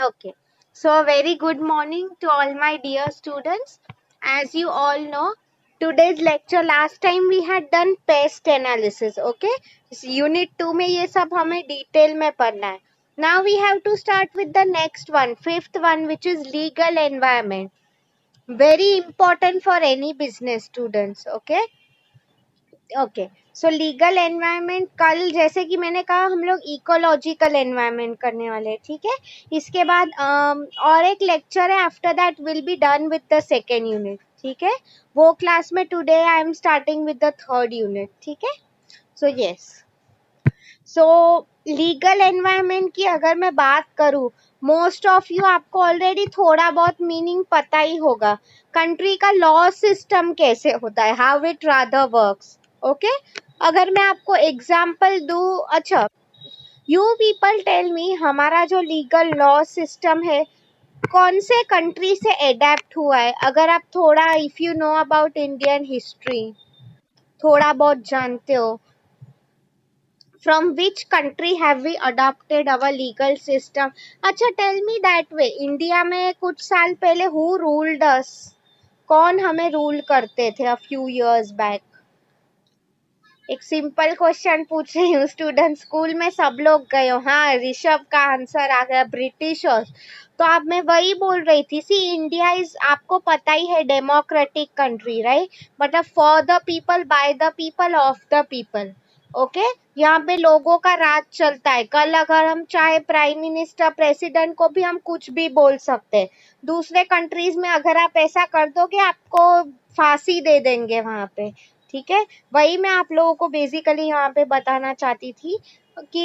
Okay. So, a very good morning to all my dear students. As you all know, today's lecture, last time we had done pest analysis. Okay. Unit 2 में ये सब हमें detail में पढ़ना है. Now we have to start with the next one, fifth one, which is legal environment. Very important for any business students. Okay. Okay so legal environment कल जैसे कि मैंने कहा हम लोग इकोलॉजिकल एनवायरनमेंट करने वाले हैं. ठीक है. इसके बाद और एक लेक्चर है. After that will be done with the second unit. ठीक है. वो क्लास में today I am starting with the third unit. ठीक है. So yes. सो लीगल एनवायरनमेंट की अगर मैं बात करूं, मोस्ट ऑफ यू आपको ऑलरेडी थोड़ा बहुत मीनिंग पता ही होगा. कंट्री का लॉ सिस्टम कैसे होता है, how it rather works. Okay. अगर मैं आपको एग्जाम्पल दूं, अच्छा यू पीपल टेल मी, हमारा जो लीगल लॉ सिस्टम है कौन से कंट्री से एडेप्ट हुआ है. अगर आप थोड़ा if you know about Indian history, थोड़ा बहुत जानते हो, from which country have we adopted our legal system. अच्छा tell me that way. India में कुछ साल पहले who ruled us, कौन हमें रूल करते थे a few years back. एक सिंपल क्वेश्चन पूछ रही हूँ स्टूडेंट, स्कूल में सब लोग गए हो. हाँ, ऋषभ का आंसर आ गया, ब्रिटिशर्स. तो अब मैं वही बोल रही थी. सी इंडिया इज, आपको पता ही है, डेमोक्रेटिक कंट्री, राइट. मतलब for the people, by the people, of the people. Okay. यहाँ पे लोगों का राज चलता है. कल अगर हम चाहे प्राइम मिनिस्टर, प्रेसिडेंट को भी हम कुछ भी बोल सकते हैं. दूसरे कंट्रीज में अगर आप ऐसा कर दोगे आपको फांसी दे देंगे वहां पे. ठीक है. वही मैं आप लोगों को बेसिकली यहाँ पे बताना चाहती थी कि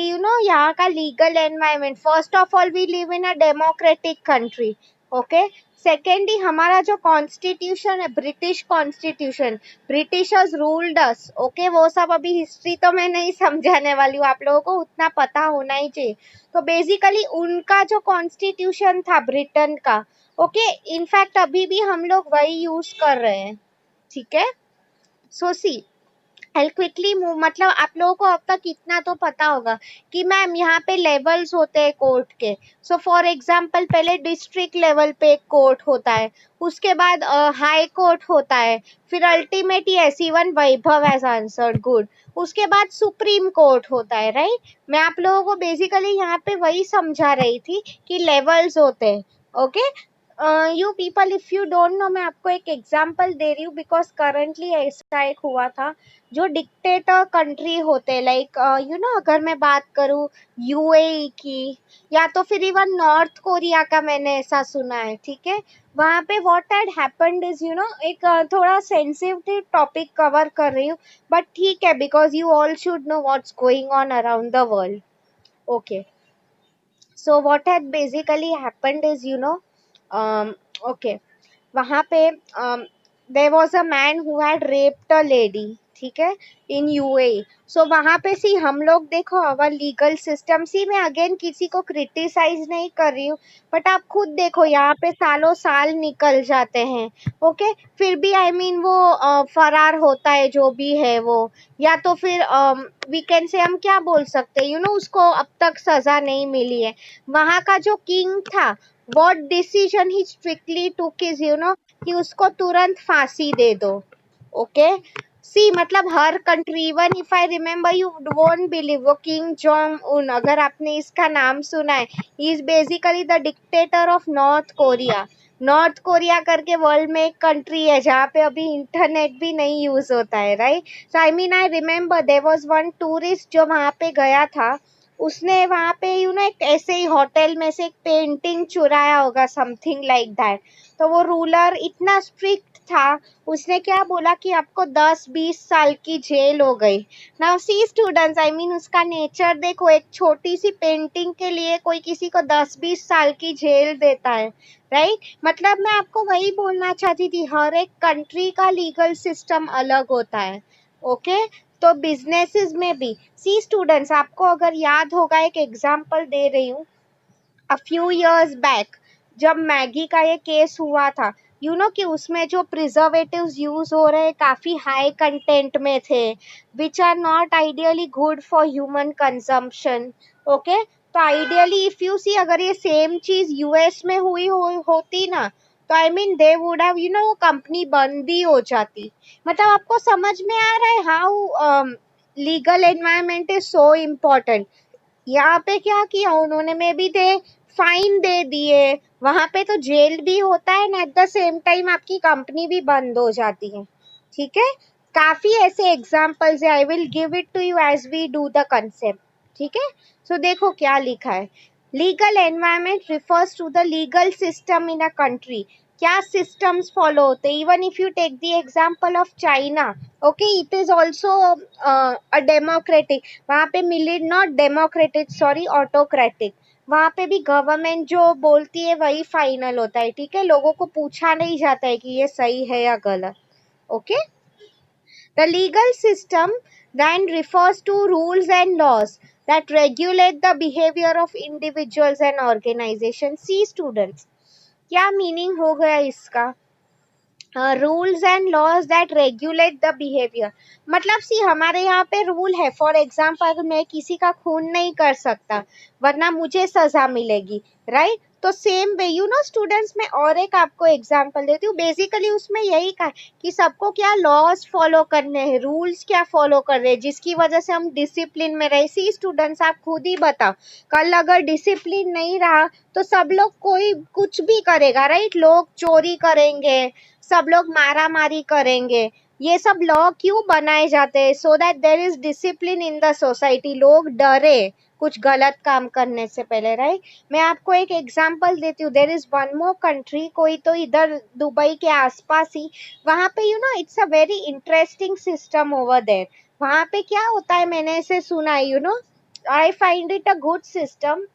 यहाँ का legal environment, first of all we live in a democratic country. Okay. Secondly हमारा जो कॉन्स्टिट्यूशन है, British constitution, Britishers ruled us. Okay. वो सब अभी हिस्ट्री तो मैं नहीं समझाने वाली हूँ, आप लोगों को उतना पता होना ही चाहिए. तो बेसिकली उनका जो कॉन्स्टिट्यूशन था ब्रिटेन का, ओके, इनफैक्ट अभी भी हम लोग वही यूज कर रहे हैं. ठीक है. सो सी आई क्विकली मूव. मतलब आप लोगों को अब तक इतना तो पता होगा कि मैम यहाँ पे लेवल्स होते हैं कोर्ट के. सो फॉर एग्जांपल पहले डिस्ट्रिक्ट लेवल पे एक कोर्ट होता है, उसके बाद हाई कोर्ट होता है, फिर अल्टीमेट एसी1 वैभव हैज आंसर्ड गुड, उसके बाद सुप्रीम कोर्ट होता है, राइट. मैं आप लोगों को बेसिकली यहाँ पे वही समझा रही थी कि लेवल्स होते हैं. Okay. You people if you don't know, मैं आपको एक एग्जांपल दे रही हूँ बिकॉज करंटली ऐसा एक हुआ था. जो डिक्टेटर कंट्री होते हैं, लाइक अगर मैं बात करूँ यूएई की, या तो फिर इवन नॉर्थ कोरिया का मैंने ऐसा सुना है. ठीक है. वहाँ पे व्हाट हैड हैपेंड इज एक थोड़ा सेंसिटिव टॉपिक कवर कर रही हूँ, बट ठीक है because you all should know what's going on around the world. Okay. So what had basically happened is okay, वहां पे there was a man who had raped a lady. ठीक है. In UAE. सो वहां पे सी हम लोग देखो अवर लीगल सिस्टम, सी मैं अगेन किसी को क्रिटिसाइज नहीं कर रही हूँ, बट आप खुद देखो यहाँ पे सालों साल निकल जाते हैं. ओके. फिर भी आई मीन वो फरार होता है जो भी है वो, या तो फिर वीकेंड से हम क्या बोल सकते हैं, उसको अब तक सजा नहीं मिली है. वहां का जो किंग था, what decision he strictly took is कि उसको तुरंत फांसी दे दो. ओके. सी मतलब हर country, even if I remember, you won't believe, वो किंग जोंग उन, अगर आपने इसका नाम सुना है, he is basically the dictator of North Korea. North Korea करके वर्ल्ड में एक कंट्री है जहाँ पे अभी इंटरनेट भी नहीं यूज होता है, right. So I mean I remember there was one tourist जो वहाँ पे गया था, उसने वहां पे एक ऐसे ही होटल में से एक पेंटिंग चुराया होगा, समथिंग लाइक दैट. तो वो रूलर इतना स्ट्रिक्ट था, उसने क्या बोला कि आपको 10-20 साल की जेल हो गई. Now see students, I mean उसका नेचर देखो, एक छोटी सी पेंटिंग के लिए कोई किसी को 10-20 साल की जेल देता है, राइट. मतलब मैं आपको वही बोलना चाहती थी, हर एक कंट्री का लीगल सिस्टम अलग होता है. ओके. तो बिजनेसेस में भी सी स्टूडेंट्स, आपको अगर याद होगा, एक एग्जांपल दे रही हूँ. अ फ्यू इयर्स बैक जब मैगी का ये केस हुआ था, कि उसमें जो प्रिजर्वेटिव्स यूज हो रहे काफी हाई कंटेंट में थे, which are not ideally good for human consumption. Okay. तो आइडियली इफ यू सी अगर ये सेम चीज यूएस में होती ना, तो I mean they would have वो कंपनी बंद ही हो जाती. मतलब आपको समझ में आ रहा है how legal environment is so important. यहाँ पे क्या किया उन्होंने, may be they fine they दिए, वहां पे तो जेल भी होता है ना, एट द सेम टाइम आपकी कंपनी भी बंद हो जाती है. ठीक है, काफी ऐसे एग्जाम्पल्स है. I will give it to you as we do the concept. ठीक है, सो देखो क्या लिखा है. Legal environment refers to the legal system in a country. क्या सिस्टम्स फॉलो होते हैं. Even if you take the example of China, okay, it is also a democratic. वहां पे मिली नॉट डेमोक्रेटिक, सॉरी, ऑटोक्रेटिक. वहां पे भी गवर्नमेंट जो बोलती है वही फाइनल होता है. ठीक है, लोगों को पूछा नहीं जाता है कि ये सही है या गलत. Okay, the legal system then refers to rules and laws that regulate the behavior of individuals and organizations. See students, क्या मीनिंग हो गया इसका. Rules and laws that regulate the behaviour. मतलब सी हमारे यहाँ पे रूल है. फॉर एग्जाम्पल मैं किसी का खून नहीं कर सकता वरना मुझे सजा मिलेगी, राइट. तो सेम वे स्टूडेंट्स, मैं और एक आपको एग्जाम्पल देती हूँ. बेसिकली उसमें यही कहा कि सबको क्या लॉज फॉलो करने हैं, रूल्स क्या फॉलो कर रहे हैं, जिसकी वजह से हम डिसिप्लिन में रहे. सी स्टूडेंट्स, आप खुद ही बताओ, कल अगर डिसिप्लिन नहीं रहा तो सब लोग कोई कुछ भी करेगा, राइट. लोग चोरी करेंगे, सब लोग मारा मारी करेंगे. ये सब लॉ क्यों बनाए जाते हैं, so that there is discipline in the society. लोग डरे कुछ गलत काम करने से पहले, राइट. मैं आपको एक एग्जांपल देती हूँ. There is one more country, कोई तो इधर दुबई के आसपास ही, वहां पे it's a very interesting system over there. वहां पे क्या होता है, मैंने ऐसे सुना है, I find it a good system.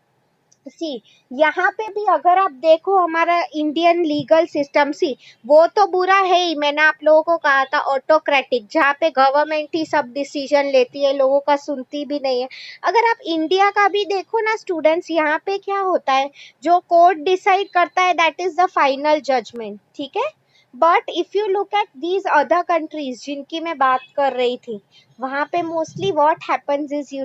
See यहाँ पे भी अगर आप देखो हमारा इंडियन लीगल सिस्टम, सी वो तो बुरा है ही. मैंने आप लोगों को कहा था ऑटोक्रेटिक, जहाँ पे गवर्नमेंट ही सब डिसीजन लेती है, लोगों का सुनती भी नहीं है. अगर आप इंडिया का भी देखो ना स्टूडेंट्स, यहाँ पे क्या होता है, जो कोर्ट डिसाइड करता है that is the final judgement. ठीक है, but if you look at these other countries जिनकी मैं बात कर रही थी, वहां पे mostly what happens is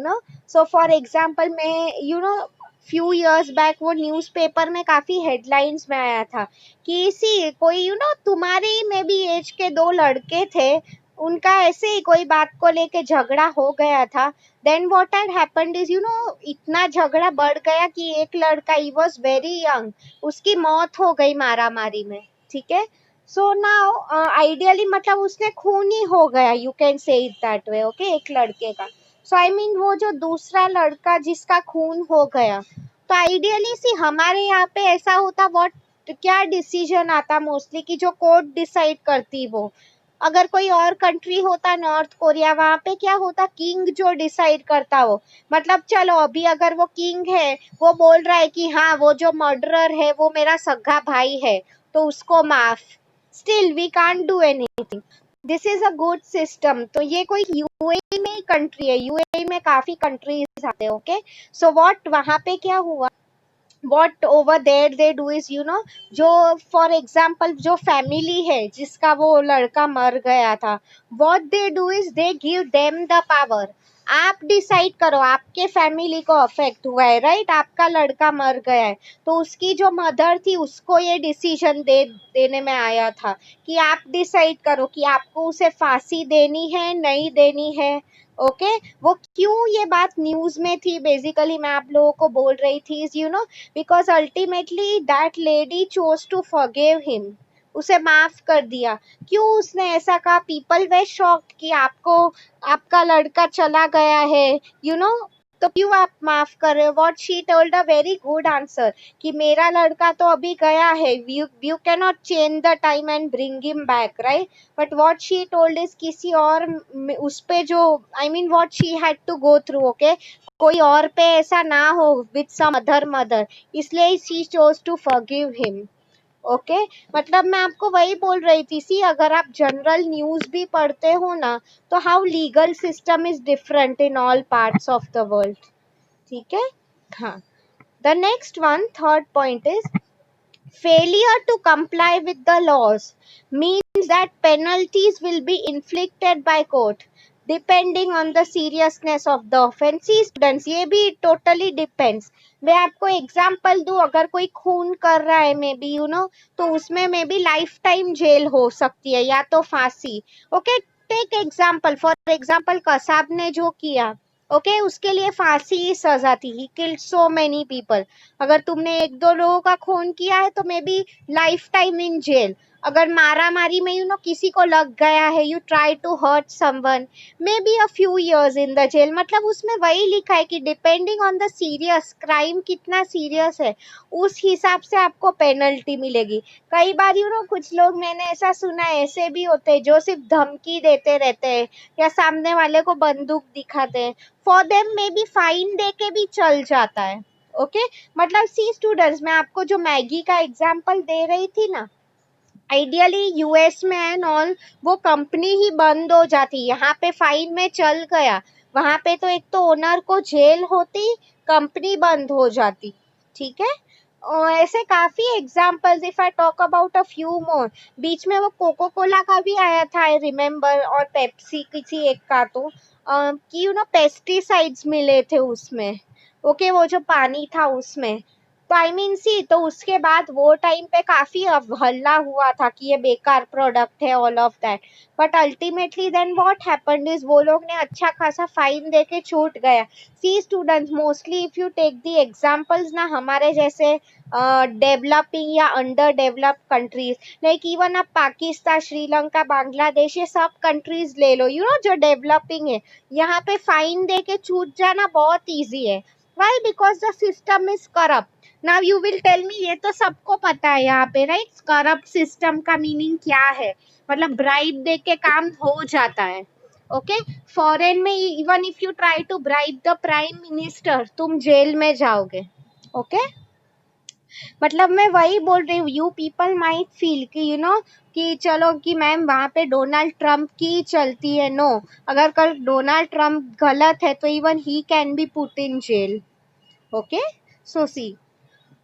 so for example मैं फ्यू इयर्स बैक वो न्यूज़पेपर में काफी हेडलाइंस में आया था कि सी कोई तुम्हारे में भी एज के दो लड़के थे, उनका ऐसे ही कोई बात को लेके झगड़ा हो गया था. Then what had happened is इतना झगड़ा बढ़ गया कि एक लड़का, ही वाज वेरी यंग, उसकी मौत हो गई मारा मारी में. ठीक है, सो नाउ आइडियली मतलब उसने खून ही हो गया, you can say it that way. Okay, एक लड़के का. सो आई मीन वो जो दूसरा लड़का जिसका खून हो गया, तो आइडियली सी हमारे यहाँ पे ऐसा होता, व्हाट क्या डिसीजन आता मोस्टली कि जो कोर्ट डिसाइड करती वो. अगर कोई और कंट्री होता, नॉर्थ कोरिया, वहां पे क्या होता, किंग जो डिसाइड करता वो. मतलब चलो अभी अगर वो किंग है, वो बोल रहा है कि हाँ वो जो मर्डरर है वो मेरा सगा भाई है, तो उसको माफ. Still we can't do anything. This is a good system. तो ये कोई यूएई में कंट्री है, यूएई में काफी कंट्रीज आते हैं. ओके, सो व्हाट वहां पे क्या हुआ, what over there they do is जो फॉर एग्जाम्पल जो फैमिली है जिसका वो लड़का मर गया था, what they do is they give them the power. आप डिसाइड करो, आपके फैमिली को अफेक्ट हुआ है, राइट, आपका लड़का मर गया है, तो उसकी जो मदर थी उसको ये डिसीजन देने में आया था कि आप डिसाइड करो कि आपको उसे फांसी देनी है नहीं देनी है. ओके, वो क्यों ये बात न्यूज में थी, बेसिकली मैं आप लोगों को बोल रही थी, is because ultimately that lady chose to forgive him. उसे माफ कर दिया. क्यों उसने ऐसा कहा, पीपल वे शॉक्ड कि आपको आपका लड़का चला गया है, तो क्यों आप माफ कर रहे हो. What she told a very good answer कि मेरा लड़का तो अभी गया है, you can not change the time and bring him back, right. But what she told is किसी और उस पे जो, I mean what she had to go through, okay, कोई और पे ऐसा ना हो विथ सम अदर मदर, इसलिए she chose to forgive him. Okay, मतलब मैं आपको वही बोल रही थी, सी अगर आप जनरल न्यूज भी पढ़ते हो ना, तो how legal system is different in all parts of the world. ठीक है, हाँ. The next one, third point is failure to comply with the laws means that penalties will be inflicted by court. Depending on the seriousness of the offence. Students ये भी totally depends. मैं आपको example दूं, अगर कोई खून कर रहा है मे बी तो उसमें maybe life time jail हो सकती है या तो फांसी। Okay, take example, for example Kasab ने जो किया, ओके उसके लिए फांसी ही सजा थी। He killed so many people. अगर तुमने एक दो लोगों का खून किया है तो maybe life time in jail. अगर मारा मारी में किसी को लग गया है, you try to hurt someone, maybe a few years in the jail. मतलब उसमें वही लिखा है कि depending on the serious crime, कितना सीरियस है उस हिसाब से आपको पेनल्टी मिलेगी। कई बार कुछ लोग, मैंने ऐसा सुना है, ऐसे भी होते हैं जो सिर्फ धमकी देते रहते हैं या सामने वाले को बंदूक दिखाते हैं, for them may be fine they के भी चल जाता है। ओके मतलब सी स्टूडेंट्स, मैं आपको जो मैगी का एग्जांपल दे रही थी ना, आइडियली यूएस में एंड ऑल वो कंपनी ही बंद हो जाती, यहाँ पे फाइन में चल गया, वहां पे तो एक तो ओनर को जेल होती, कंपनी बंद हो जाती। ठीक है, और ऐसे काफी examples, if I talk about a few more. बीच में वो कोको कोला का भी आया था आई रिमेम्बर, और पेप्सी किसी एक का तो कि पेस्टिसाइड्स मिले थे उसमें। ओके वो जो पानी था उसमें, तो आई मीन सी, तो उसके बाद वो टाइम पे काफी हल्ला हुआ था कि ये बेकार प्रोडक्ट है, all of that. But ultimately then what happened is, वो लोग ने अच्छा खासा फाइन दे के छूट गया। See students, mostly if you take the examples ना, हमारे जैसे डेवलपिंग या under developed countries, like even अब पाकिस्तान, श्रीलंका, बांग्लादेश, ये सब कंट्रीज ले लो, जो डेवलपिंग है, यहाँ पे फाइन दे के छूट जाना बहुत ईजी है। Why? Because the system is corrupt. Now you will tell me, ये तो सबको पता है यहाँ पे, राइट? करप्ट सिस्टम का मीनिंग क्या है? मतलब ब्राइब दे के काम हो जाता है। ओके, फॉरेन में even if you try to bribe the prime minister, तुम जेल में जाओगे। ओके मतलब मैं वही बोल रही हूँ, यू पीपल माइट फील कि कि चलो कि मैम वहां पे डोनाल्ड ट्रम्प की चलती है। नो, अगर कल डोनाल्ड ट्रम्प गलत है तो even he can be put in jail. Okay, so see,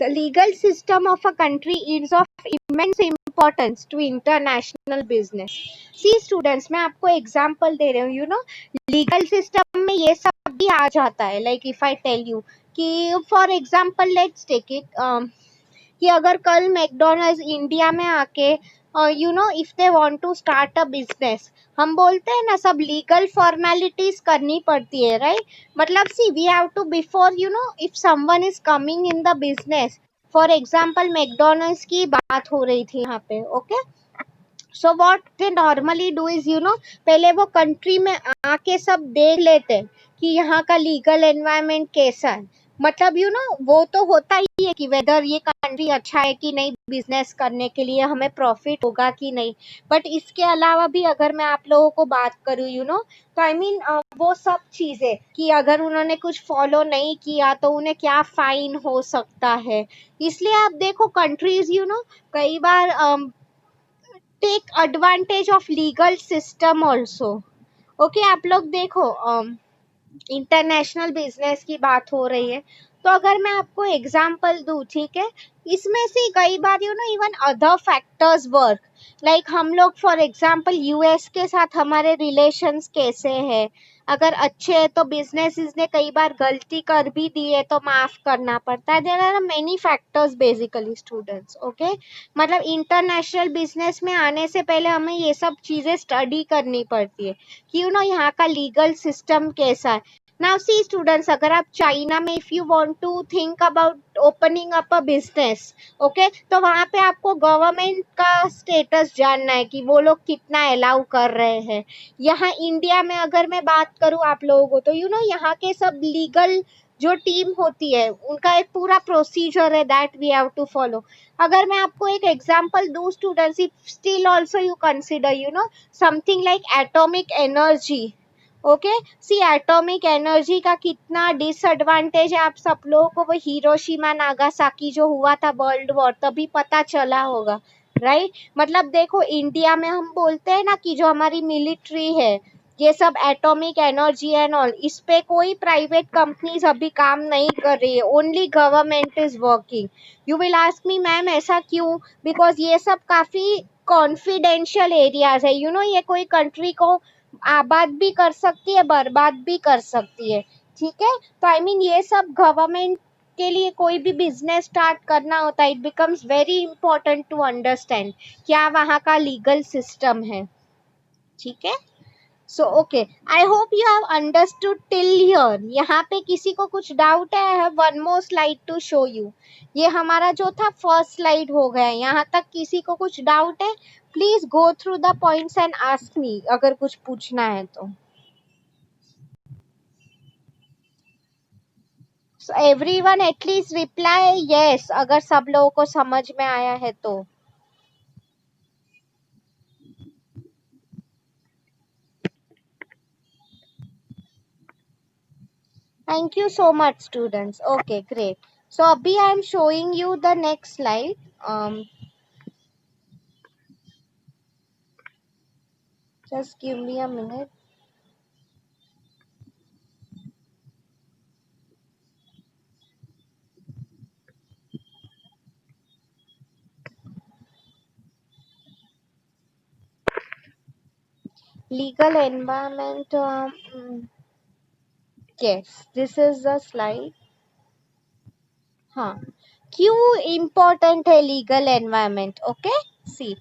the legal system of a country is of immense importance to international business. See students, मैं आपको एग्जांपल दे रही हूँ, लीगल सिस्टम में ये सब भी आ जाता है। Like if I tell you कि for example let's take it कि अगर कल मैकडोनल्ड्स इंडिया में आके if they want to start a business, हम बोलते हैं ना सब लीगल फॉर्मेलिटीज करनी पड़ती है, राइट? मतलब see we have to before if someone is coming in the business, for example McDonald's की बात हो रही थी यहाँ पे। Okay, so what they normally do is पहले वो कंट्री में आके सब देख लेते हैं कि यहाँ का लीगल एनवायरनमेंट कैसा है। मतलब वो तो होता ही है कि वेदर ये कंट्री अच्छा है कि नहीं, बिजनेस करने के लिए हमें प्रॉफिट होगा कि नहीं। बट इसके अलावा भी अगर मैं आप लोगों को बात करूँ तो आई मीन वो सब चीजें कि अगर उन्होंने कुछ फॉलो नहीं किया तो उन्हें क्या फाइन हो सकता है। इसलिए आप देखो कंट्रीज कई बार take advantage of legal system also. Okay, आप लोग देखो इंटरनेशनल बिजनेस की बात हो रही है, तो अगर मैं आपको एग्जांपल दूं, ठीक है, इसमें से कई बार even other factors work. Like हम लोग फॉर एग्जांपल यूएस के साथ हमारे रिलेशंस कैसे हैं, अगर अच्छे हैं तो बिजनेसेस ने कई बार गलती कर भी दी है तो माफ करना पड़ता है। There are many factors basically students. Okay मतलब इंटरनेशनल बिजनेस में आने से पहले हमें ये सब चीजें स्टडी करनी पड़ती है कि यहाँ का लीगल सिस्टम कैसा है। नाउ सी स्टूडेंट्स, अगर आप चाइना में if you want to think about opening up a business, okay, तो वहां पे आपको गवर्नमेंट का स्टेटस जानना है कि वो लोग कितना अलाउ कर रहे हैं। यहाँ इंडिया में अगर मैं बात करूँ आप लोगों को, तो यहाँ के सब लीगल जो टीम होती है उनका एक पूरा प्रोसीजर है that we have to follow. अगर मैं आपको एक एग्जांपल दूं students, if still also you consider something like atomic energy. Okay, see atomic energy का कितना डिसएडवांटेज है आप सब लोगों को वो हिरोशिमा नागासाकी जो हुआ था वर्ल्ड वॉर, तभी पता चला होगा, राइट? मतलब देखो इंडिया में हम बोलते हैं ना कि जो हमारी मिलिट्री है ये सब एटॉमिक एनर्जी एंड ऑल, इस पे कोई प्राइवेट कंपनीज अभी काम नहीं कर रही है, only government is working. You will ask me ma'am ऐसा क्यों? बिकॉज ये सब काफी कॉन्फिडेंशियल एरियाज है, ये कोई कंट्री को आबाद भी कर सकती है, बर्बाद भी कर सकती है। ठीक है, तो आई मीन ये सब गवर्नमेंट के लिए कोई भी बिजनेस स्टार्ट करना होता है, it becomes very important to understand क्या वहाँ का लीगल सिस्टम है। ठीक है, so okay, I hope you have understood till here. यहाँ पे किसी को कुछ डाउट है? I have one more slide to show you. ये हमारा जो था फर्स्ट स्लाइड हो गया, यहाँ तक किसी को कुछ डाउट है? Please go through the points and ask me अगर कुछ पूछना है तो। So everyone at least reply yes अगर सब लोगों को समझ में आया है तो। Thank you so much students. Okay, great. So अभी I am showing you the next slide. Just give me a minute. Legal environment. Yes, this is the slide. हाँ, क्यों important है legal environment? Okay, see.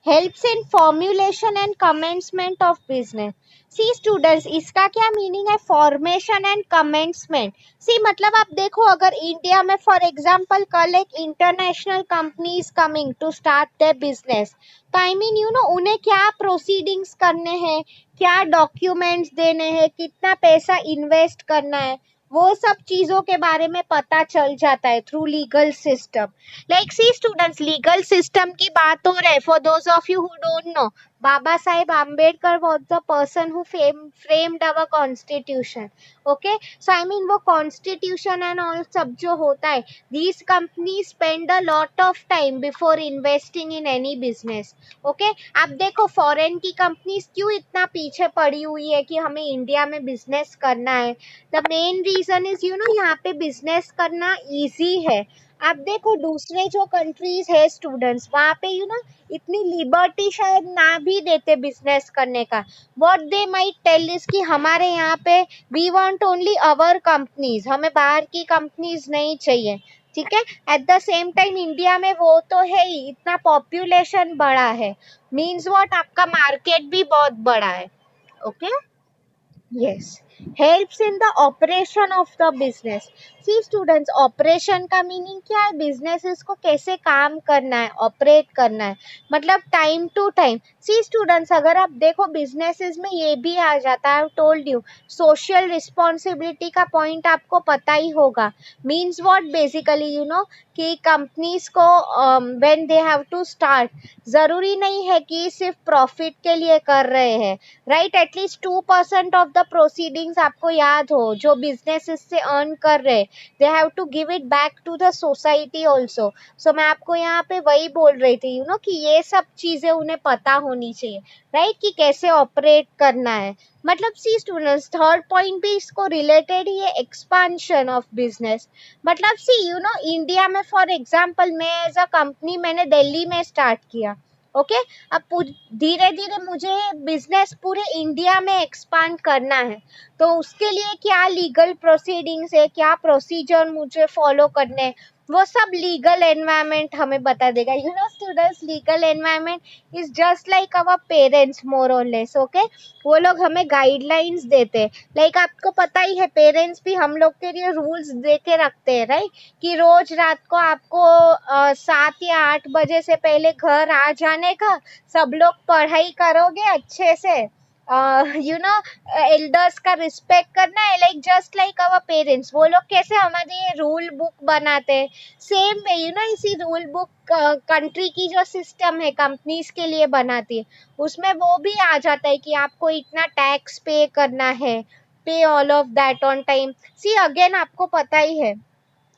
Helps in formulation and commencement of business. See students, इसका क्या meaning है formation and commencement? सी मतलब आप देखो, अगर इंडिया में फॉर एग्जांपल कल एक international company is coming to start their business, तो आई मीन यू नो उन्हें क्या प्रोसीडिंग्स करने हैं, क्या डॉक्यूमेंट्स देने हैं, कितना पैसा इन्वेस्ट करना है, वो सब चीजों के बारे में पता चल जाता है through legal system. Like see students, legal system की बात हो रहा है, for those of you who don't know, Baba Saheb Ambedkar was the person who framed our constitution. Okay, so I mean वो कॉन्स्टिट्यूशन एंड ऑल सब जो होता है, these company spend a lot of time before investing in any business. Okay, आप देखो foreign की companies क्यों इतना पीछे पड़ी हुई है कि हमें इंडिया में बिजनेस करना है। The main reason is you know यहाँ पे बिजनेस करना इजी है। आप देखो दूसरे जो कंट्रीज है स्टूडेंट्स, वहाँ पे यू नो इतनी लिबर्टी शायद ना भी देते बिजनेस करने का। What they might tell is कि हमारे यहाँ पे we want only our companies, हमें बाहर की कंपनीज नहीं चाहिए। ठीक है, at the same time India में वो तो है ही, इतना पॉपुलेशन बड़ा है, मीन्स व्हाट आपका मार्केट भी बहुत बड़ा है। Okay, yes, helps in the operation of the business. See students, operation का मीनिंग क्या है? बिजनेसेस को कैसे काम करना है, ऑपरेट करना है, मतलब time to time. See students, अगर आप देखो बिजनेसेस में ये भी आ जाता है, I told you social responsibility का पॉइंट आपको पता ही होगा। Means what, basically you know कि कंपनीज को when they have to start, जरूरी नहीं है कि सिर्फ प्रॉफिट के लिए कर रहे हैं, right. At least 2% of the proceedings आपको याद हो जो बिजनेस इससे अर्न कर रहे, they have to give it back to the society also. So मैं आपको यहाँ पे वही बोल रही थी यू नो कि ये सब चीजें उन्हें पता होनी चाहिए, राइट, कि कैसे ऑपरेट करना है। मतलब सी स्टूडेंट्स, थर्ड पॉइंट भी इसको रिलेटेड ही है, एक्सपांशन ऑफ बिजनेस। मतलब सी यू नो इंडिया में फॉर एग्जाम्पल मैं एज अ कंपनी मैंने दिल्ली में स्टार्ट किया। ओके, अब धीरे धीरे मुझे बिजनेस पूरे इंडिया में एक्सपांड करना है, तो उसके लिए क्या लीगल प्रोसीडिंग्स है, क्या प्रोसीजर मुझे फॉलो करने हैं, वो सब लीगल एनवायरनमेंट हमें बता देगा। You know students, legal environment is just like our parents more or less. Okay, वो लोग हमें गाइडलाइंस देते हैं। लाइक आपको पता ही है, पेरेंट्स भी हम लोग के लिए रूल्स दे के रखते हैं, राइट, कि रोज रात को आपको 7 या 8 बजे से पहले घर आ जाने का, सब लोग पढ़ाई करोगे अच्छे से, यू नो एल्डर्स का रिस्पेक्ट करना है, like just like our parents. वो लोग कैसे हमारे रूल बुक बनाते हैं, सेम वे यू नो इसी रूल बुक कंट्री की जो सिस्टम है कंपनीज के लिए बनाती है, उसमें वो भी आ जाता है कि आपको इतना टैक्स पे करना है, pay all of that on time. See again आपको पता ही है,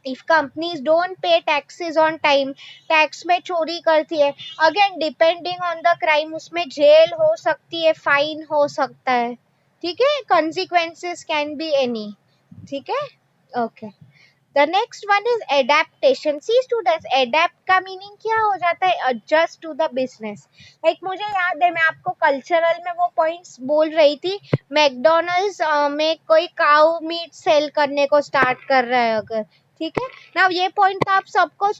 if companies don't pay taxes on time, tax में चोरी करती है, again depending on the crime उसमें जेल हो सकती है, फाइन हो सकता है। ठीक है, consequences कैन बी एनी। ठीक है, okay, the next one is adaptation. See students, adapt का मीनिंग क्या हो जाता है? Adjust to the business. एक मुझे याद है, मैं आपको कल्चरल में वो पॉइंट्स बोल रही थी. मैकडोनल्ड्स में कोई काउ मीट सेल करने को स्टार्ट कर रहा है अगर, ठीक है ना. ये पॉइंट तो आप सबको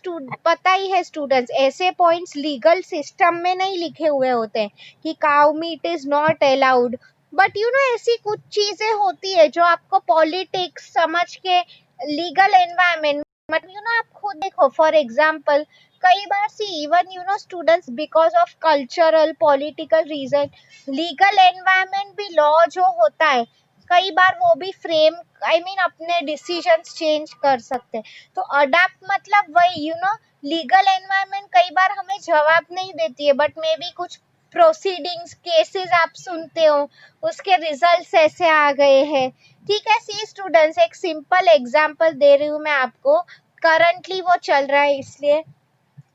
पता ही है स्टूडेंट्स. ऐसे पॉइंट्स लीगल सिस्टम में नहीं लिखे हुए होते हैं कि cow meat is not allowed. But you know ऐसी कुछ चीजें होती है जो आपको पॉलिटिक्स समझ के, लीगल एनवायरमेंट, मतलब यू नो आप खुद देखो. फॉर एग्जाम्पल, कई बार see even you know students, because of cultural political reason, legal environment भी लॉ जो होता है कई बार वो भी फ्रेम, आई मीन अपने डिसीजंस चेंज कर सकते हैं. तो अडाप्ट मतलब वही यू नो, लीगल एनवायरनमेंट कई बार हमें जवाब नहीं देती है, बट मे बी कुछ प्रोसीडिंग्स केसेस आप सुनते हो, उसके रिजल्ट्स ऐसे आ गए हैं. ठीक है. सी स्टूडेंट्स, एक सिंपल एग्जांपल दे रही हूँ मैं आपको. करंटली वो चल रहा है, इसलिए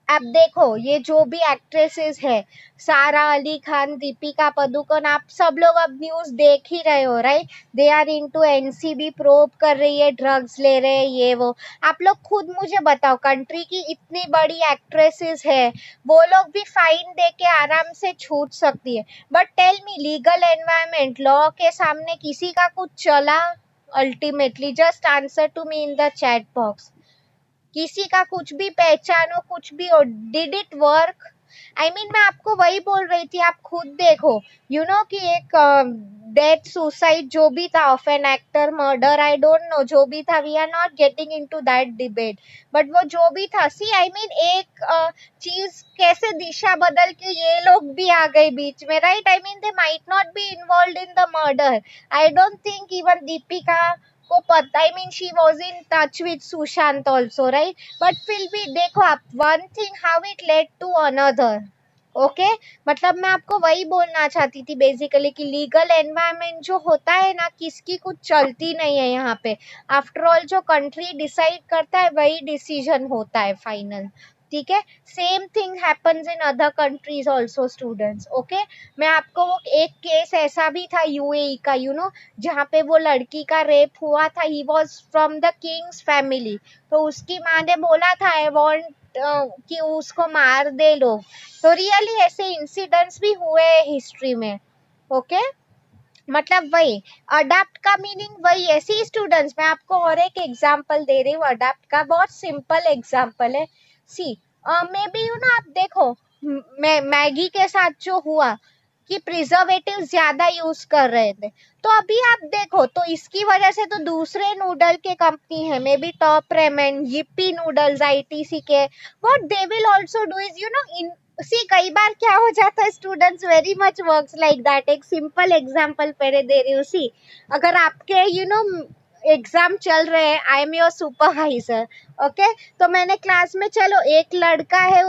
आप देखो ये जो भी एक्ट्रेसेस है, सारा अली खान, दीपिका पादुकोण, आप सब लोग अब न्यूज देख ही रहे हो, right. They are into NCB, probe कर रही है, ड्रग्स ले रहे हैं, ये वो. आप लोग खुद मुझे बताओ, कंट्री की इतनी बड़ी एक्ट्रेसेस है, वो लोग भी फाइन दे के आराम से छूट सकती है. But tell me, legal environment, law के सामने किसी का कुछ चला? Ultimately just answer to me in the chat box. किसी का कुछ भी पहचानो, कुछ भी हो, did it work? I mean मैं आपको वही बोल रही थी, आप खुद देखो. यू नो कि एक डेथ सुसाइड जो भी था of an actor, murder, I don't know, जो भी था, we are not getting into that debate. But वो जो भी था, सी आई मीन एक चीज कैसे दिशा बदल के ये लोग भी आ गए बीच में, right. I mean they might not be involve in the murder. I don't think even Deepika को पता, I mean she was in touch with Sushant also, right. But फिर भी देखो आप, one thing how it led to another. Okay. मतलब मैं आपको वही बोलना चाहती थी बेसिकली कि लीगल एनवायरनमेंट जो होता है ना, किसकी कुछ चलती नहीं है यहाँ पे. आफ्टर ऑल जो कंट्री डिसाइड करता है वही डिसीजन होता है फाइनल. ठीक है. Same thing happens in other countries also students. Okay. मैं आपको वो एक केस ऐसा भी था यूएई का, यू नो, जहाँ पे वो लड़की का रेप हुआ था. He was from the Kings family. तो उसकी माँ ने बोला था आई वॉन्ट कि उसको मार दे लोग. तो रियली ऐसे इंसिडेंट्स भी हुए हैं हिस्ट्री में. ओके. मतलब वही अडाप्ट का मीनिंग वही है. सी स्टूडेंट्स, मैं आपको और एक एग्जांपल दे रही हूँ अडाप्ट का, बहुत सिंपल एग्जांपल है. सी मे बी यू ना, आप देखो मैगी के साथ जो हुआ कि प्रिजर्वेटिव ज्यादा यूज कर रहे थे, तो अभी आप देखो तो इसकी वजह से तो दूसरे नूडल के कंपनी है, maybe Top Ramen, yippee noodles, ITC के, what they will also do is you know in. See कई बार क्या हो जाता है students, very much works like that. एक सिंपल एग्जांपल पहले दे रही हूँ. सी अगर आपके यू नो एग्जाम चल रहे हैं, I am your supervisor. Okay. तो मैंने क्लास में, चलो एक लड़का है,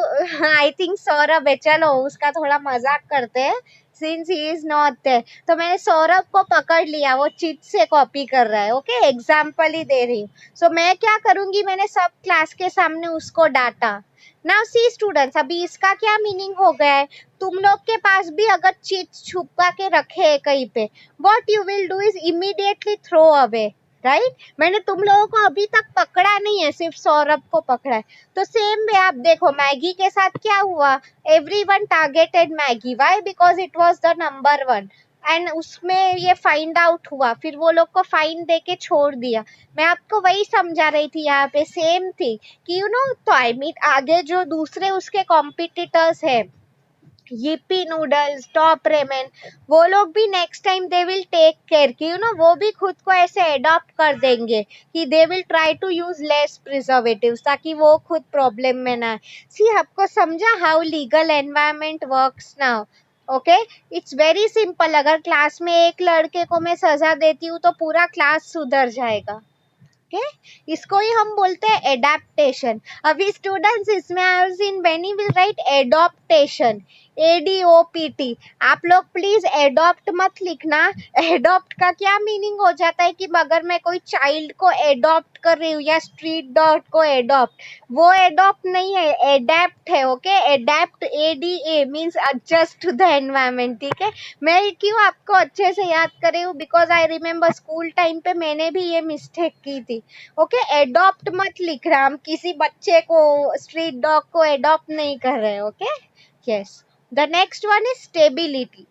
आई थिंक सौरभ है, चलो उसका थोड़ा मजाक करते हैं since he is not there. तो मैंने सौरभ को पकड़ लिया, वो चिट से कॉपी कर रहा है. ओके. एग्जाम्पल ही दे रही हूँ. सो मैं क्या करूंगी, मैंने सब क्लास के सामने उसको डांटा. नाउ सी स्टूडेंट्स, अभी इसका क्या मीनिंग हो गया है? तुम लोग के पास भी अगर चिट छुपा के रखे है कहीं पे, what you will do is immediately throw away, right. मैंने तुम लोगों को अभी तक पकड़ा नहीं है, सिर्फ सौरभ को पकड़ा है. तो सेम वे आप देखो मैगी के साथ क्या हुआ. Everyone targeted Maggi, why? Because it was the number one. And उसमें ये फाइंड आउट हुआ, फिर वो लोग को फाइन दे के छोड़ दिया. मैं आपको वही समझा रही थी यहाँ पे, सेम थी कि यू नो, तो आई मीन आगे जो दूसरे उसके कॉम्पिटिटर्स है, yippee नूडल्स, टॉप रेमन, वो लोग भी next time they will take care कि यू नो वो भी खुद को ऐसे अडॉप्ट कर देंगे कि they will try to use less preservatives, ताकि वो खुद प्रॉब्लम में ना. सी आपको समझा how legal environment works now. Okay. It's very simple. अगर क्लास में एक लड़के को मैं सजा देती हूँ तो पूरा क्लास सुधर जाएगा. ओके. इसको ही हम बोलते हैं एडेप्टेशन. अभी स्टूडेंट्स इसमें आई इन बेनी विल राइट एडॉप्टेशन. ADOPT। आप लोग प्लीज एडॉप्ट मत लिखना। एडॉप्ट का क्या मीनिंग हो जाता है कि अगर मैं कोई चाइल्ड को एडॉप्ट कर रही हूँ या स्ट्रीट डॉग को एडॉप्ट, वो एडॉप्ट नहीं है, एडेप्ट है। Okay, adapt ADA means adjust to the environment. ठीक है, मैं क्यों आपको अच्छे से याद कर रही हूँ, because I remember school time पे मैंने भी ये मिस्टेक की थी। ओके, एडॉप्ट मत लिख रहा, हम किसी बच्चे को स्ट्रीट डॉग को एडॉप्ट नहीं कर रहे। Okay, yes. The next one is stability,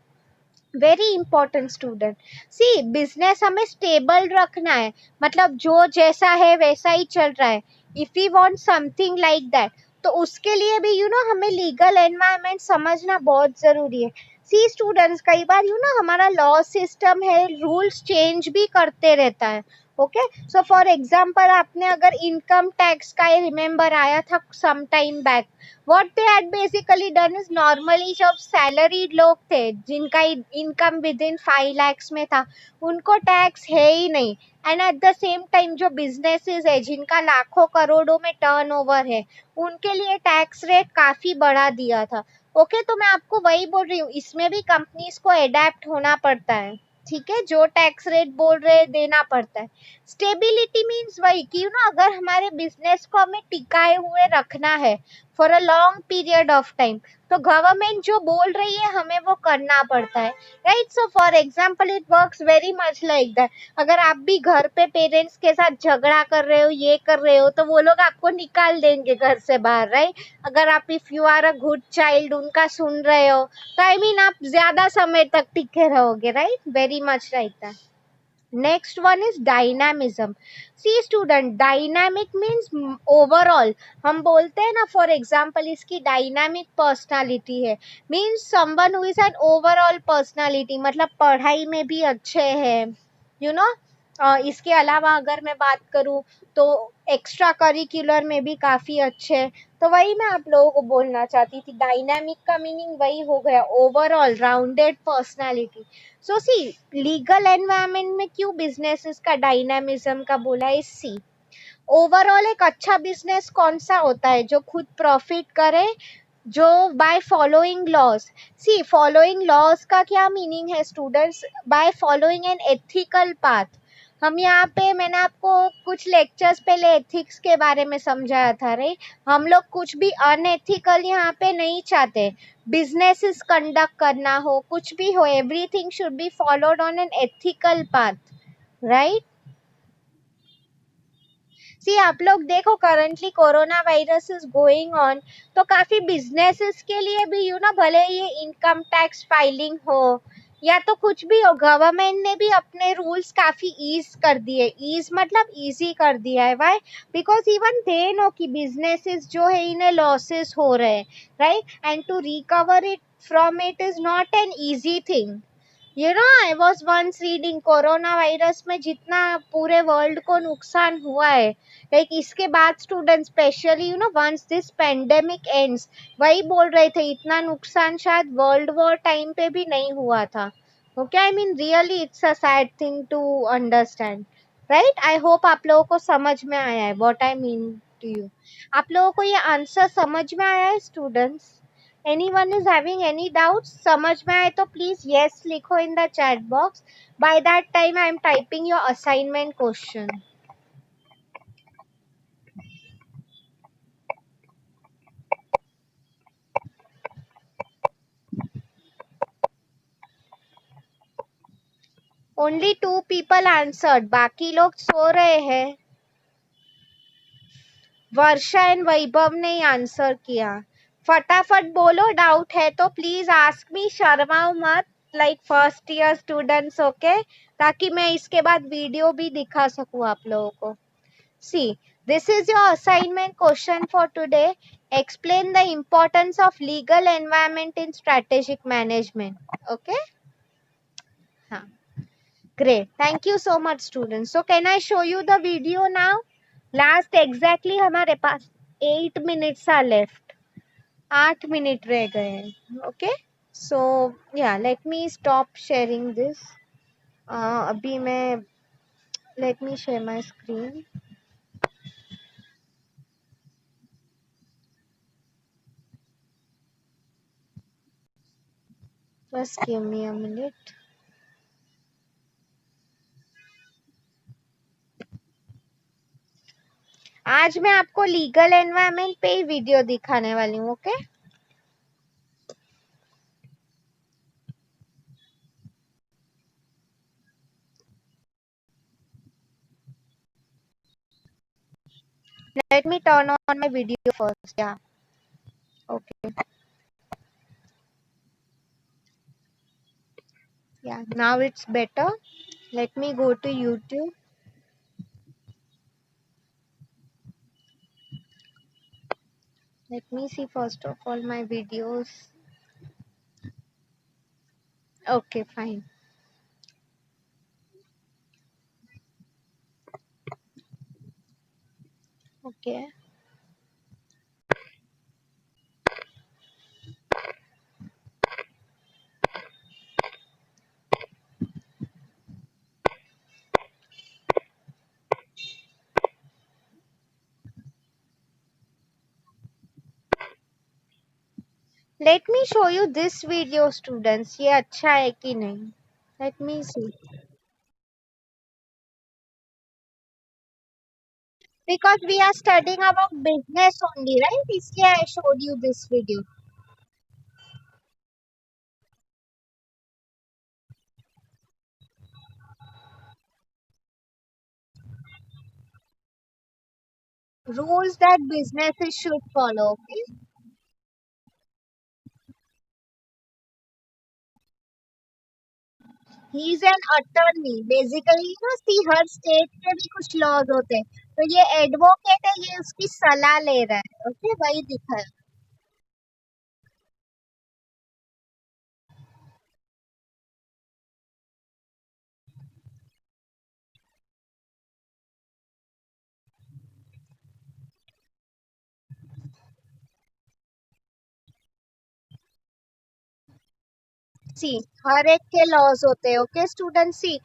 very important student. See, business हमें स्टेबल रखना है, मतलब जो जैसा है वैसा ही चल रहा है। If you want something like that, तो उसके लिए भी हमें लीगल एनवायरनमेंट समझना बहुत जरूरी है। सी स्टूडेंट्स, कई बार हमारा लॉ सिस्टम है, रूल्स चेंज भी करते रहता है। ओके, सो फॉर एग्जाम्पल, आपने अगर इनकम टैक्स का रिमेम्बर आया था some time back, what they had basically done is, normally जब सैलरीड लोग थे जिनका इनकम विद इन 5 lakhs में था, उनको टैक्स है ही नहीं। And eight the same time जो बिजनेसेस है जिनका लाखों करोड़ों में टर्नओवर है, उनके लिए टैक्स रेट काफी बढ़ा दिया था। ओके, तो मैं आपको वही बोल रही हूँ, इसमें भी कंपनीज को एडेप्ट होना पड़ता है। ठीक है, जो टैक्स रेट बोल रहे देना पड़ता है। स्टेबिलिटी मीन्स वही कि अगर हमारे बिजनेस को हमें टिकाए हुए रखना है for a long period of time, तो गवर्नमेंट जो बोल रही है हमें वो करना पड़ता है, right. So for example, it works very much like that. अगर आप भी घर पे पेरेंट्स के साथ झगड़ा कर रहे हो, ये कर रहे हो, तो वो लोग आपको निकाल देंगे घर से बाहर, राइट। अगर आप, if you are a good child, उनका सुन रहे हो, तो आई मीन आप ज्यादा समय तक टिके रहोगे, right. Very much like that. Next one is dynamism. See student, dynamic means overall, हम बोलते हैं ना, फॉर एग्जाम्पल इसकी डायनामिक पर्सनालिटी है, means someone who is an overall personality, मतलब पढ़ाई में भी अच्छे हैं, यू नो। इसके अलावा अगर मैं बात करूँ तो एक्स्ट्रा करिकुलर में भी काफी अच्छे हैं। तो वही मैं आप लोगों को बोलना चाहती थी, डायनामिक का मीनिंग वही हो गया, ओवरऑल राउंडेड पर्सनालिटी। सो सी, लीगल एनवायरनमेंट में क्यों बिजनेसेस का डायनामिज्म का बोला है, सी ओवरऑल एक अच्छा बिजनेस कौन सा होता है, जो खुद प्रॉफिट करे, जो by following laws. See, following laws का क्या मीनिंग है students, by following an ethical path. हम यहाँ पे, मैंने आपको कुछ लेक्चर्स पहले एथिक्स के बारे में समझाया था, रे। हम लोग कुछ भी अनएथिकल यहाँ पे नहीं चाहते। बिजनेसेस कंडक्ट करना हो, कुछ भी हो, everything should be followed on an ethical path, right. See, आप लोग देखो, currently corona virus is going on, तो काफी बिजनेसेस के लिए भी भले ये इनकम टैक्स फाइलिंग हो या तो कुछ भी हो, गवर्नमेंट ने भी अपने रूल्स काफी ईज कर दिए। ईज मतलब इजी कर दिया है, why, because even they know कि बिजनेसेस जो है इन्हें लॉसेस हो रहे हैं, right, and to recover it from it is not an easy thing. I was once reading, corona virus में जितना पूरे वर्ल्ड को नुकसान हुआ है, लाइक इसके बाद student specially once this pandemic ends, वही बोल रहे थे इतना नुकसान शायद वर्ल्ड वॉर टाइम पे भी नहीं हुआ था। Okay, I mean really it's a sad thing to understand, right. I hope आप लोगों को समझ में आया है what I mean to you. आप लोगों को ये आंसर समझ में आया है students? anyone is having any doubts, समझ में आए तो please yes लिखो in the chat box. By that time I am typing your assignment question. Only 2 people answered, बाकी लोग सो रहे हैं। वर्षा एंड वैभव ने आंसर किया। फटाफट बोलो, डाउट है तो प्लीज आस्क मी, शर्माओ मत, like first year students, okay, ताकि मैं इसके बाद वीडियो भी दिखा सकूं आप लोगों को। See, this is your assignment question for today. Explain the importance of legal environment in strategic management. Okay? हाँ. Great. Thank you so much, students. So, can I show you the video now? Last exactly हमारे पास 8 minutes are left. 8 minute रह गए हैं. Okay? So, yeah, let me stop sharing this. अभी मैं, let me share my screen. Just give me a minute. आज मैं आपको legal environment पे ही वीडियो दिखाने वाली हूँ. Okay, let me turn on my video first. Yeah, okay. Yeah, now it's better. Let me go to YouTube. Let me see first of all my videos. Okay, fine. Okay. Let me show you this video, students. ये अच्छा है कि नहीं? Let me see. Because we are studying about business only, right? इसलिए I showed you this video. Rules that businesses should follow. Okay. He is an attorney. Basically, see her state के भी कुछ laws होते हैं. तो ये advocate है, ये उसकी सलाह ले रहा है. Okay, वही दिखा है. सी हर एक के लॉस होते हैं. ओके स्टूडेंट, सी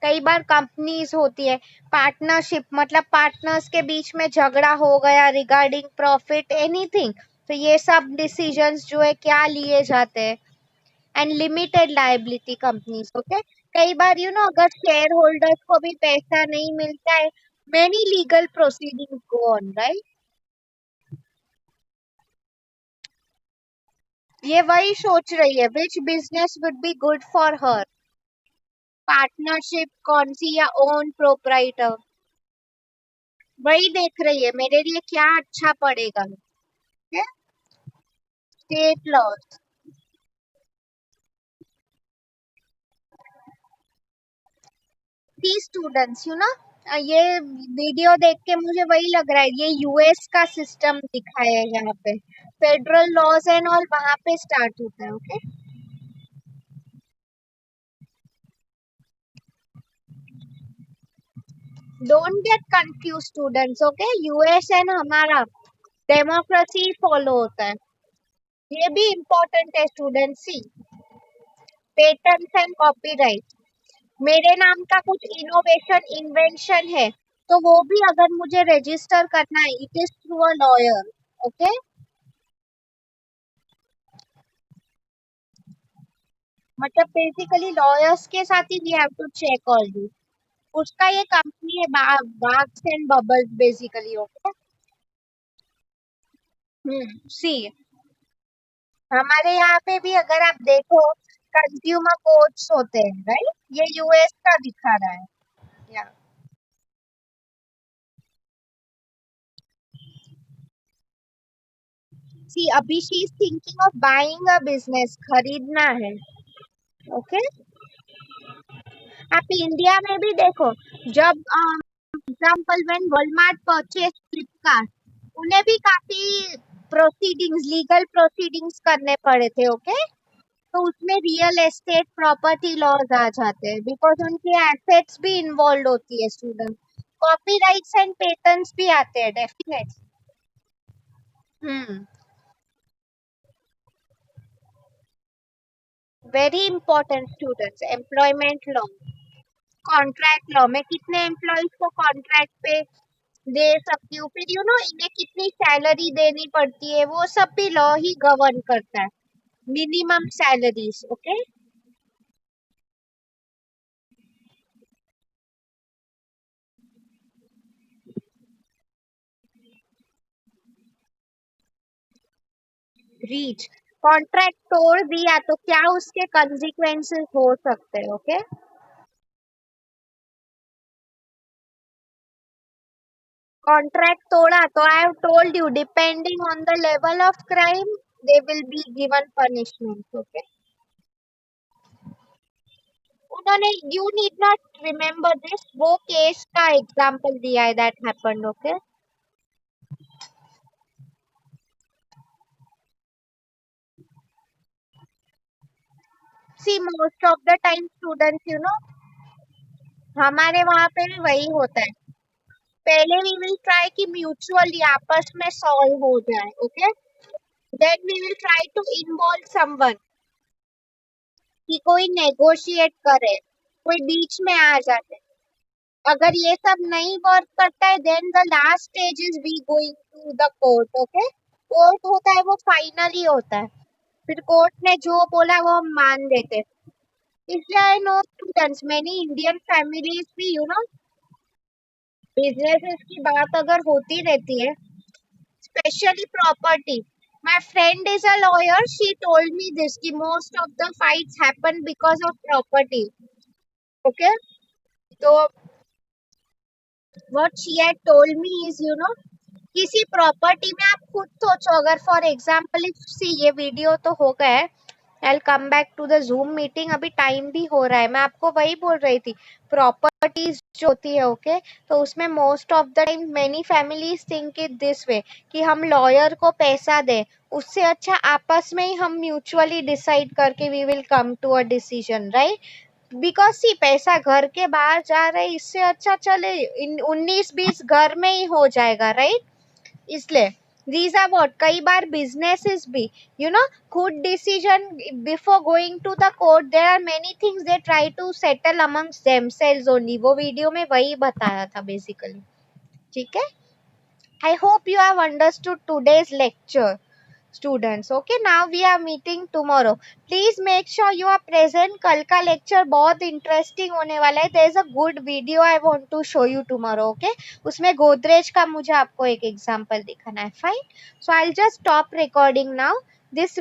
कई बार कंपनीज होती है पार्टनरशिप, मतलब पार्टनर्स के बीच में झगड़ा हो गया रिगार्डिंग प्रॉफिट एनीथिंग, तो ये सब डिसीजंस जो है क्या लिए जाते हैं. And limited liability companies. Okay, कई बार अगर शेयर होल्डर्स को भी पैसा नहीं मिलता है, many legal proceedings go on, right. ये वही सोच रही है which business would be good for her, partnership कौन सी या ओन प्रोपराइटर. वही देख रही है मेरे लिए क्या अच्छा पड़ेगा. State laws. सी स्टूडेंट्स ये वीडियो देख के मुझे वही लग रहा है, ये यूएस का सिस्टम दिखाया है यहाँ पे. फेडरल लॉज एंड ऑल वहां पे स्टार्ट होता है. Okay, don't get confuse students. Okay, US and हमारा डेमोक्रेसी फॉलो होता है. ये भी इम्पोर्टेंट है student. See patents and copyright, मेरे नाम का कुछ इनोवेशन इन्वेंशन है तो वो भी अगर मुझे रजिस्टर करना है, it is through a lawyer. Okay, मतलब बेसिकली लॉयर्स के साथ ही we have to check all this. उसका ये कंपनी है bags and bubbles basically. Okay, see हमारे यहाँ पे भी अगर आप देखो कंज्यूमर कोर्ट्स होते हैं, राइट. ये यूएस का दिखा रहा है. या सी अभी she is thinking of buying a business, खरीदना है. ओके, आप इंडिया में भी देखो, जब example when Walmart purchase Flipkart, उन्हें भी काफी प्रोसीडिंग्स, लीगल प्रोसीडिंग्स करने पड़े थे. ओके, तो उसमें रियल एस्टेट प्रॉपर्टी लॉज आ जाते हैं बिकॉज उनके एसेट्स भी इन्वॉल्व होती है स्टूडेंट. कॉपीराइट्स एंड पेटेंट्स भी आते हैं definitely. Very important students, employment law, contract law, मैं कितने एम्प्लॉयज को कॉन्ट्रैक्ट पे दे सकती हूँ, फिर इन्हें कितनी सैलरी देनी पड़ती है, वो सब भी लॉ ही गवर्न करता है. Minimum salaries. Okay, breach, contract तोड़ दिया तो क्या उसके कंसिक्वेंसेस हो सकते हैं? ओके, कॉन्ट्रैक्ट तोड़ा तो I have told you depending on the level of crime they will be given punishment. Okay, उन्होंने, you need not remember this, वो केस का एग्जांपल दिया है that happened. Okay, see most of the time students, you know, हमारे वहां पे भी वही होता है। पहले वी विल ट्राई कि म्यूचुअली आपस में सॉल्व हो जाए। Okay, then we will try to involve someone, कि कोई नेगोशिएट करे, कोई बीच में आ जाए। अगर ये सब नहीं वर्क करता है then the last stage is we going to the court. Okay, court होता है वो फाइनली होता है, फिर कोर्ट ने जो बोला वो हम मान लेते। इसलिए I know students, many Indian families भी, यू नो, बिजनेसेस की बात अगर होती रहती है, specially property, my friend is a lawyer, she told me this कि most of the fights happen because of property. Okay, so what she had told me is, you know, किसी property में आप खुद सोचो, अगर फॉर एग्जाम्पल इफ सी, ये video तो हो गया है, I come back to the Zoom meeting, अभी टाइम भी हो रहा है, मैं आपको वही बोल रही थी, प्रॉपर्टीज जो होती है, ओके, तो उसमें most of the time many families think it this way कि हम लॉयर को पैसा दें, उससे अच्छा आपस में ही हम म्यूचुअली डिसाइड करके we will come to a decision, right? Because see पैसा घर के बाहर जा रहा है, इससे अच्छा चले 19-20 घर में ही हो जाएगा, राइट? इसलिए these are what, कई बार businesses भी, you know, खुद decision before going to the court, there are many things they try to settle amongst themselves only, वो वीडियो में वही बताया था बेसिकली। ठीक है, I hope you have understood today's lecture, students. Okay, now we are meeting tomorrow. Please make sure you are present. कल का lecture बहुत interesting होने वाला है. There is a good video I want to show you tomorrow. Okay, उसमें गोदरेज का मुझे आपको एक example दिखाना है. Fine. So I'll just stop recording now. This